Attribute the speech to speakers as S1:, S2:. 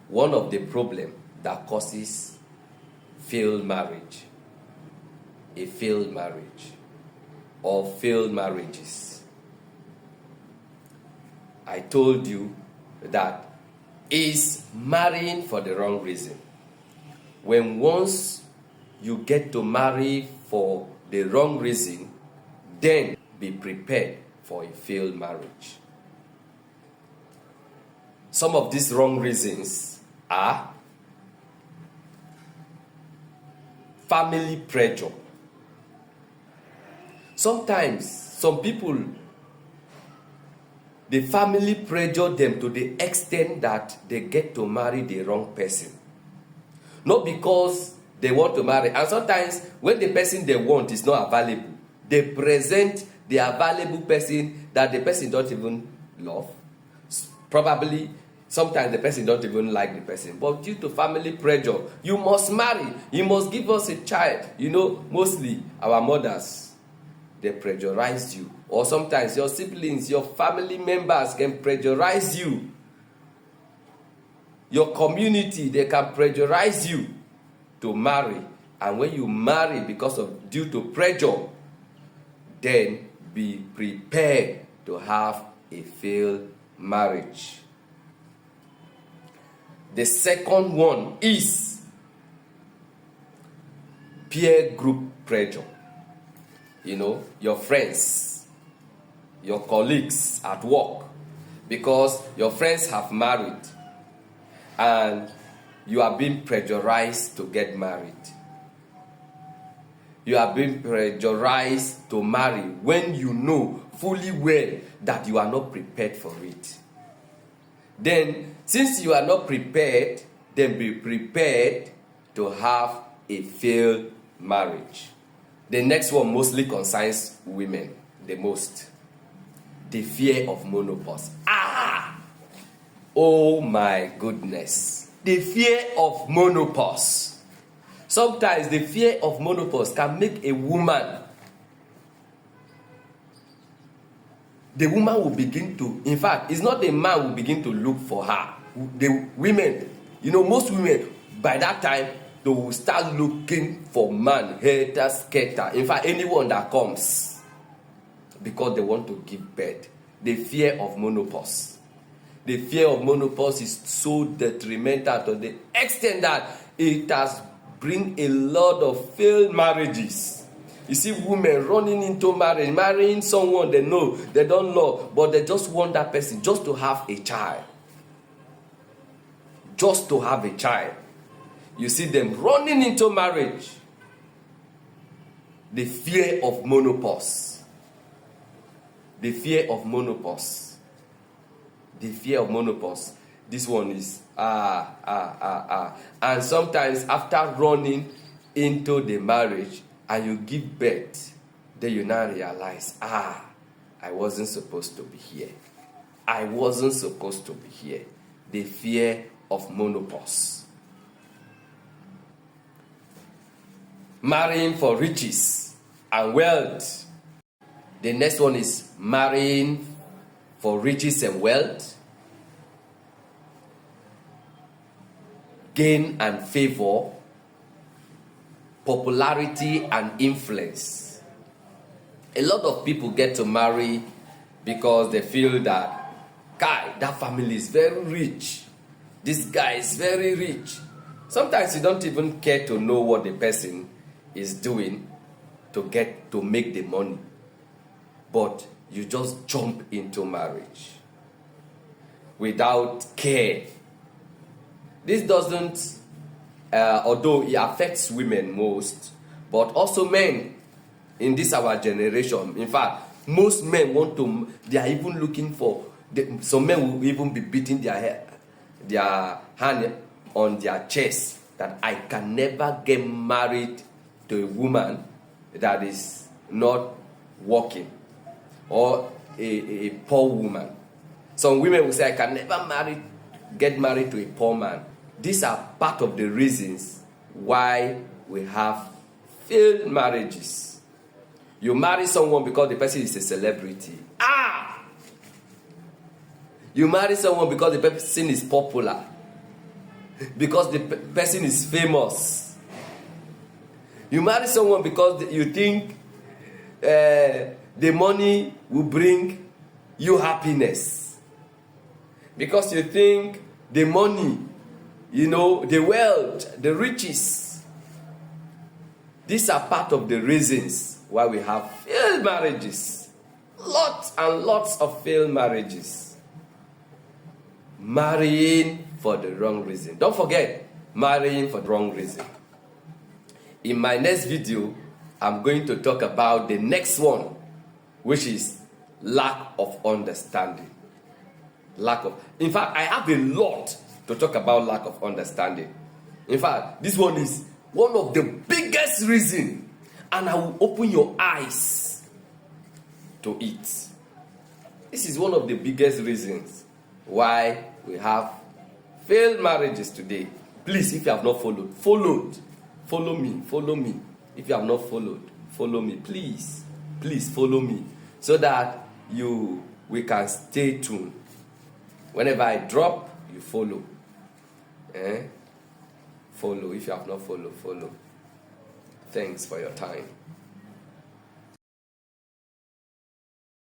S1: one of the problems that causes failed marriage, a failed marriage, or failed marriages. I told you that is marrying for the wrong reason. When once you get to marry for the wrong reason, then be prepared for a failed marriage. Some of these wrong reasons are family pressure. Sometimes some people, the family pressure them to the extent that they get to marry the wrong person. Not because they want to marry. And sometimes when the person they want is not available, they present the available person that the person don't even love. Probably, sometimes the person don't even like the person. But due to family pressure, you must marry. You must give us a child. You know, mostly our mothers, they pressurize you. Or sometimes your siblings, your family members can pressurize you. Your community, they can pressurize you to marry. And when you marry due to pressure, then be prepared to have a failed marriage. The second one is peer group pressure. You know, your friends, your colleagues at work, because your friends have married and you are being pressurized to get married. You are being pressurized to marry when you know fully well that you are not prepared for it. Then, since you are not prepared, then be prepared to have a failed marriage. The next one mostly concerns women the most. The fear of menopause. Oh my goodness. The fear of menopause. Sometimes the fear of menopause can make a woman, the woman will begin to, in fact, it's not the man who will begin to look for her. The women, you know, most women, by that time, they will start looking for man, hater, skater. In fact, anyone that comes, because they want to give birth. The fear of menopause. The fear of menopause is so detrimental to the extent that it has bring a lot of failed marriages. You see women running into marriage, marrying someone they know, they don't love, but they just want that person just to have a child. Just to have a child. You see them running into marriage. The fear of menopause. The fear of menopause. The fear of menopause. This one is And sometimes after running into the marriage and you give birth, then you now realize, I wasn't supposed to be here. I wasn't supposed to be here. The fear of menopause. Marrying for riches and wealth. The next one is marrying for riches and wealth, gain and favor, popularity and influence. A lot of people get to marry because they feel that, that family is very rich. This guy is very rich. Sometimes you don't even care to know what the person is doing to make the money. But you just jump into marriage without care. This doesn't, although it affects women most, but also men in this our generation. In fact, most men they are even looking for, some men will even be beating their hand on their chest that I can never get married to a woman that is not working, or a poor woman. Some women will say, I can never get married to a poor man. These are part of the reasons why we have failed marriages. You marry someone because the person is a celebrity. You marry someone because the person is popular. because the person is famous. You marry someone because you think the money will bring you happiness. Because you think the money, the wealth, the riches. These are part of the reasons why we have failed marriages. Lots and lots of failed marriages. Marrying for the wrong reason. Don't forget, marrying for the wrong reason. In my next video, I'm going to talk about the next one, which is lack of understanding. In fact, I have a lot to talk about lack of understanding. In fact, this one is one of the biggest reasons, and I will open your eyes to it. This is one of the biggest reasons why we have failed marriages today. Please, if you have not follow me. If you have not followed, follow me. Please follow me, so that we can stay tuned. Whenever I drop, you follow. Follow. If you have not followed, follow. Thanks for your time.